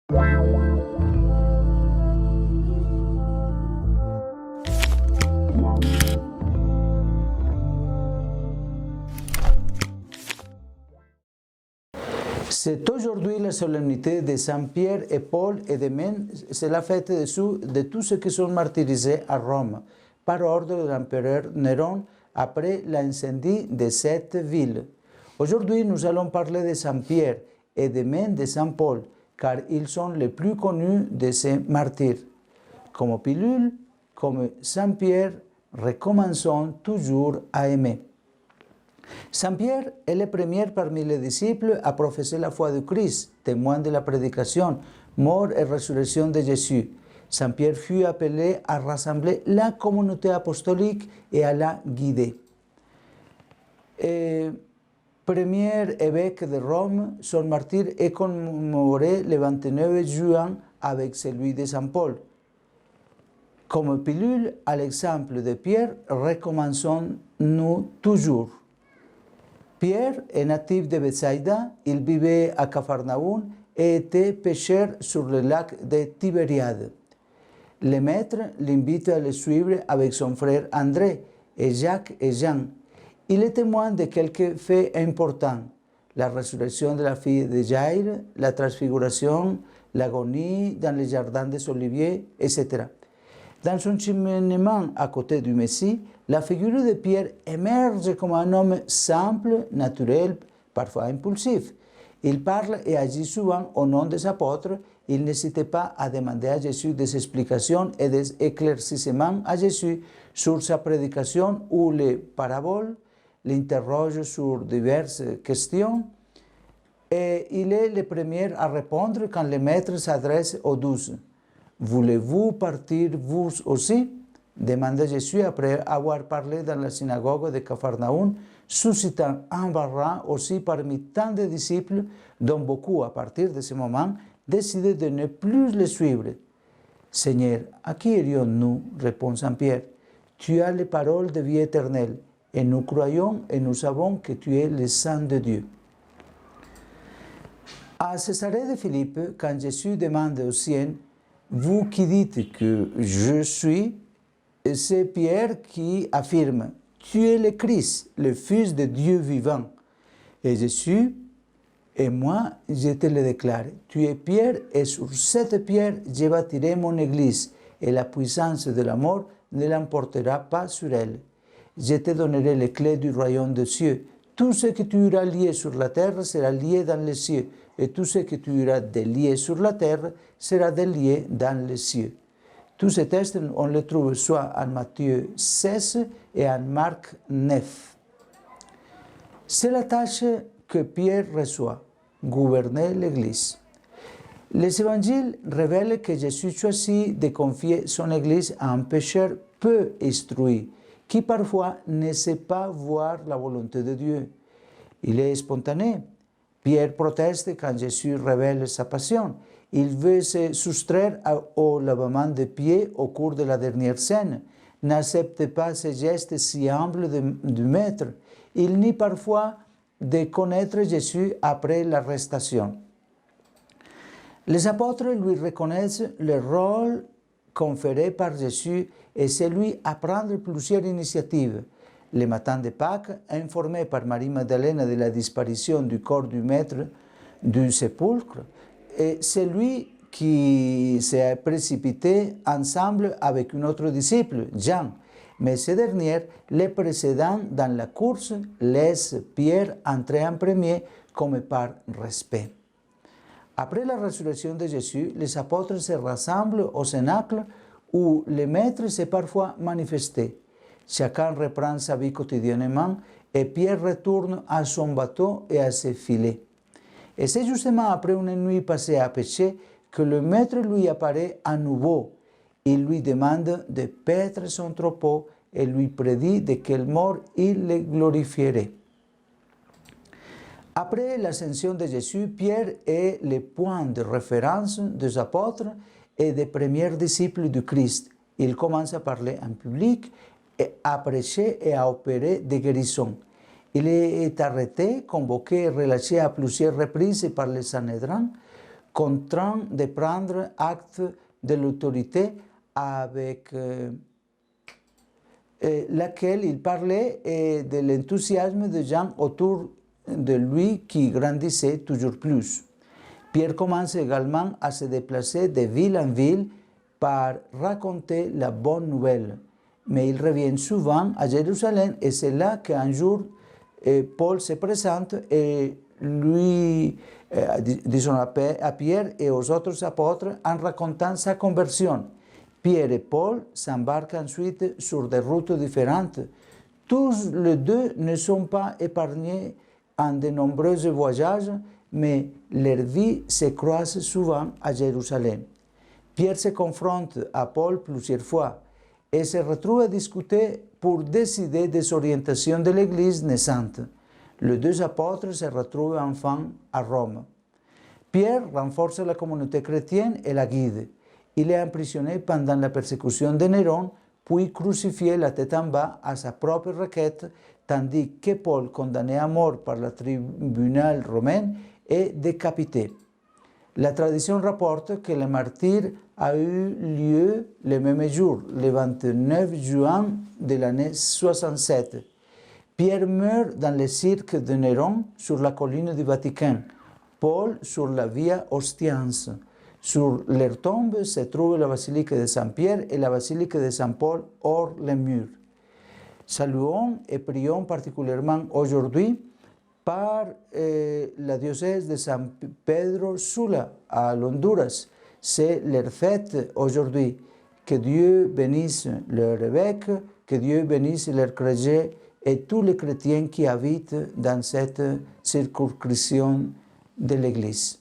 C'est aujourd'hui la solennité de Saint Pierre et Paul et demain, c'est la fête de tous ceux qui sont martyrisés à Rome par ordre de l'empereur Néron après l'incendie de cette ville. Aujourd'hui, nous allons parler de Saint Pierre et demain de Saint Paul, car ils sont les plus connus de ces martyrs. Comme pilule, comme Saint Pierre, recommençons toujours à aimer. Saint Pierre est le premier parmi les disciples à professer la foi du Christ, témoin de la prédication, mort et résurrection de Jésus. Saint Pierre fut appelé à rassembler la communauté apostolique et à la guider. Premier évêque de Rome, son martyr est commémoré le 29 juin avec celui de Saint Paul. Comme pilule, à l'exemple de Pierre, recommençons-nous toujours. Pierre est natif de Bethsaïda, il vivait à Capharnaüm et était pêcheur sur le lac de Tibériade. Le maître l'invite à le suivre avec son frère André et Jacques et Jean. Il est témoin de quelques faits importants, la résurrection de la fille de Jaïr, la transfiguration, l'agonie dans les jardins des Oliviers, etc. Dans son cheminement à côté du Messie, la figure de Pierre émerge comme un homme simple, naturel, parfois impulsif. Il parle et agit souvent au nom des apôtres. Il n'hésitait pas à demander à Jésus des explications et des éclaircissements à Jésus sur sa prédication ou les paraboles, l'interroge sur diverses questions. Et il est le premier à répondre quand le maître s'adresse aux 12. « Voulez-vous partir vous aussi ?» demanda Jésus après avoir parlé dans la synagogue de Capharnaüm, suscitant un embarras aussi parmi tant de disciples, dont beaucoup, à partir de ce moment, décidaient de ne plus le suivre. « Seigneur, à qui irions-nous » répond Saint Pierre. « Tu as les paroles de vie éternelle, et nous croyons et nous savons que tu es le Saint de Dieu. » À Césarée de Philippe, quand Jésus demande aux siens « Vous qui dites que je suis ?» c'est Pierre qui affirme « Tu es le Christ, le Fils de Dieu vivant. » Et Jésus « Et moi, je te le déclare, tu es Pierre, et sur cette pierre, je bâtirai mon église, et la puissance de la mort ne l'emportera pas sur elle. Je te donnerai les clés du royaume des cieux. Tout ce que tu auras lié sur la terre sera lié dans les cieux, et tout ce que tu auras délié sur la terre sera délié dans les cieux. » Tous ces textes, on les trouve soit en Matthieu 16 et en Marc 9. C'est la tâche que Pierre reçoit, gouverner l'Église. Les évangiles révèlent que Jésus choisit de confier son Église à un pécheur peu instruit, qui parfois ne sait pas voir la volonté de Dieu. Il est spontané. Pierre proteste quand Jésus révèle sa passion. Il veut se soustraire au lavement des pieds au cours de la dernière scène, n'accepte pas ce geste si humble du Maître. Il nie parfois de connaître Jésus après l'arrestation. Les apôtres lui reconnaissent le rôle conféré par Jésus et celui à prendre plusieurs initiatives. Le matin de Pâques, informé par Marie-Madeleine de la disparition du corps du Maître du sépulcre, et c'est lui qui s'est précipité ensemble avec un autre disciple, Jean. Mais ce dernier, le précédant dans la course, laisse Pierre entrer en premier comme par respect. Après la résurrection de Jésus, les apôtres se rassemblent au cénacle où le Maître s'est parfois manifesté. Chacun reprend sa vie quotidiennement et Pierre retourne à son bateau et à ses filets. Et c'est justement après une nuit passée à pêcher que le Maître lui apparaît à nouveau. Il lui demande de paître son troupeau et lui prédit de quelle mort il le glorifierait. Après l'ascension de Jésus, Pierre est le point de référence des apôtres et des premiers disciples du Christ. Il commence à parler en public, à prêcher et à opérer des guérisons. Il est arrêté, convoqué et relâché à plusieurs reprises par le Sanhédrin. contraint de prendre acte de l'autorité avec laquelle il parlait et de l'enthousiasme des gens autour de lui qui grandissait toujours plus. Pierre commence également à se déplacer de ville en ville par raconter la bonne nouvelle. Mais il revient souvent à Jérusalem et c'est là qu'un jour Paul se présente et lui, disons à Pierre et aux autres apôtres en racontant sa conversion. Pierre et Paul s'embarquent ensuite sur des routes différentes. Tous les deux ne sont pas épargnés en de nombreux voyages, mais leur vie se croise souvent à Jérusalem. Pierre se confronte à Paul plusieurs fois et se retrouve à discuter pour décider des orientations de l'Église naissante. Les deux apôtres se retrouvent enfin à Rome. Pierre renforce la communauté chrétienne et la guide. Il est emprisonné pendant la persécution de Néron, puis crucifié la tête en bas à sa propre requête, tandis que Paul, condamné à mort par le tribunal romain, est décapité. La tradition rapporte que le martyre a eu lieu le même jour, le 29 juin de l'année 67. Pierre meurt dans le cirque de Néron sur la colline du Vatican, Paul sur la Via Ostiense. Sur leur tombe se trouve la basilique de Saint-Pierre et la basilique de Saint-Paul hors les murs. Saluons et prions particulièrement aujourd'hui par la diocèse de San Pedro Sula à Honduras. C'est leur fête aujourd'hui. Que Dieu bénisse leur évêque, que Dieu bénisse leurs clergés et tous les chrétiens qui habitent dans cette circonscription de l'Église.